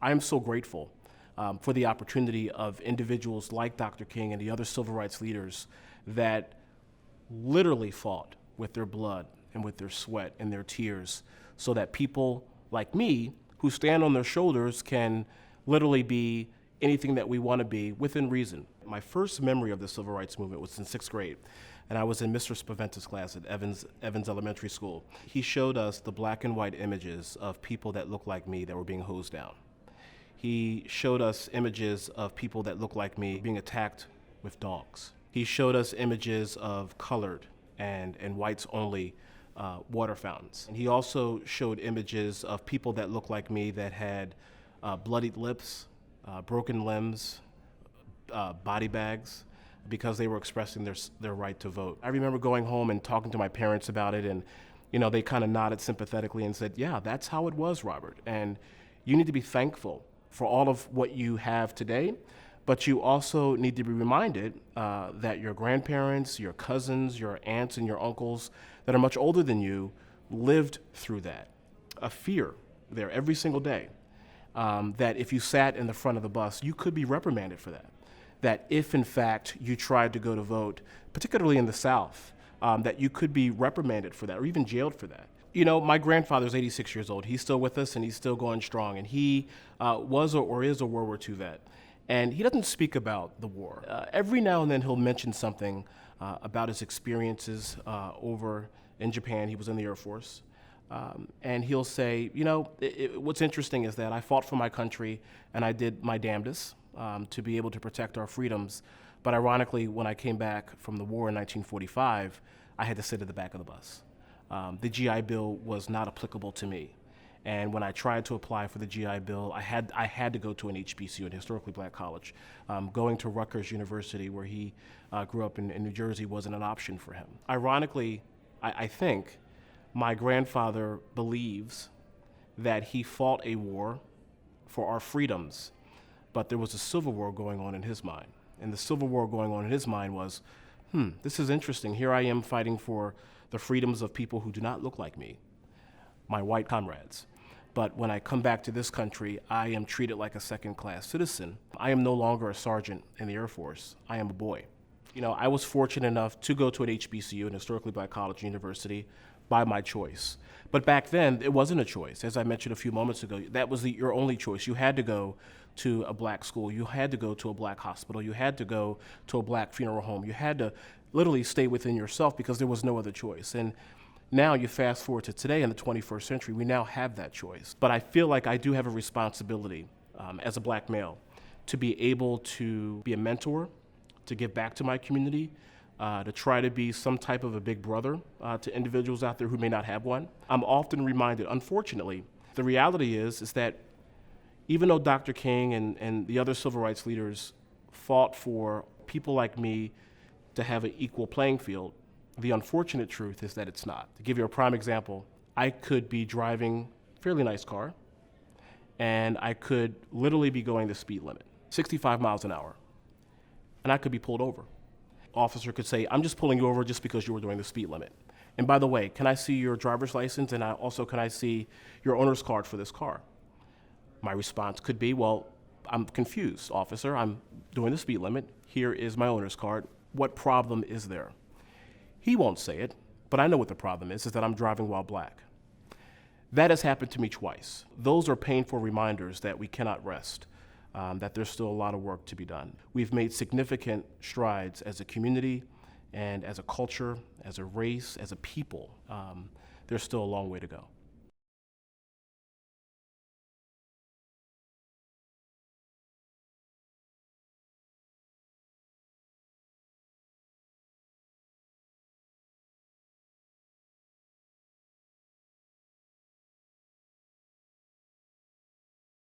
I am so grateful for the opportunity of individuals like Dr. King and the other civil rights leaders that literally fought with their blood and with their sweat and their tears so that people like me who stand on their shoulders can literally be anything that we want to be within reason. My first memory of the civil rights movement was in 6th grade, and I was in Mr. Spaventa's class at Evans Elementary School. He showed us the black and white images of people that looked like me that were being hosed down. He showed us images of people that looked like me being attacked with dogs. He showed us images of colored and whites only water fountains. And he also showed images of people that looked like me that had bloodied lips, broken limbs, body bags, because they were expressing their right to vote. I remember going home and talking to my parents about it, and they kind of nodded sympathetically and said, yeah, that's how it was, Robert. And you need to be thankful for all of what you have today, but you also need to be reminded that your grandparents, your cousins, your aunts, and your uncles that are much older than you lived through that. A fear there every single day that if you sat in the front of the bus, you could be reprimanded for that. That if, in fact, you tried to go to vote, particularly in the South, that you could be reprimanded for that or even jailed for that. My grandfather's 86 years old. He's still with us, and he's still going strong. And he was or is a World War II vet. And he doesn't speak about the war. Every now and then he'll mention something about his experiences over in Japan. He was in the Air Force. And he'll say, what's interesting is that I fought for my country, and I did my damnedest to be able to protect our freedoms. But ironically, when I came back from the war in 1945, I had to sit at the back of the bus. The GI Bill was not applicable to me. And when I tried to apply for the GI Bill, I had to go to an HBCU, an historically black college. Going to Rutgers University, where he grew up in New Jersey, wasn't an option for him. Ironically, I think my grandfather believes that he fought a war for our freedoms, but there was a civil war going on in his mind. And the civil war going on in his mind was, this is interesting. Here I am fighting for the freedoms of people who do not look like me, my white comrades. But when I come back to this country, I am treated like a second-class citizen. I am no longer a sergeant in the Air Force. I am a boy. I was fortunate enough to go to an HBCU, an historically black college university, by my choice. But back then, it wasn't a choice. As I mentioned a few moments ago, that was your only choice. You had to go to a black school. You had to go to a black hospital. You had to go to a black funeral home. You had to literally stay within yourself because there was no other choice. And now you fast forward to today in the 21st century, we now have that choice. But I feel like I do have a responsibility as a black male to be able to be a mentor, to give back to my community, to try to be some type of a big brother to individuals out there who may not have one. I'm often reminded, unfortunately, the reality is that even though Dr. King and the other civil rights leaders fought for people like me to have an equal playing field, the unfortunate truth is that it's not. To give you a prime example, I could be driving a fairly nice car, and I could literally be going the speed limit, 65 miles an hour, and I could be pulled over. Officer could say, I'm just pulling you over just because you were doing the speed limit. And by the way, can I see your driver's license, and can I see your owner's card for this car? My response could be, well, I'm confused, officer. I'm doing the speed limit. Here is my owner's card. What problem is there? He won't say it, but I know what the problem is that I'm driving while black. That has happened to me twice. Those are painful reminders that we cannot rest, that there's still a lot of work to be done. We've made significant strides as a community and as a culture, as a race, as a people. There's still a long way to go.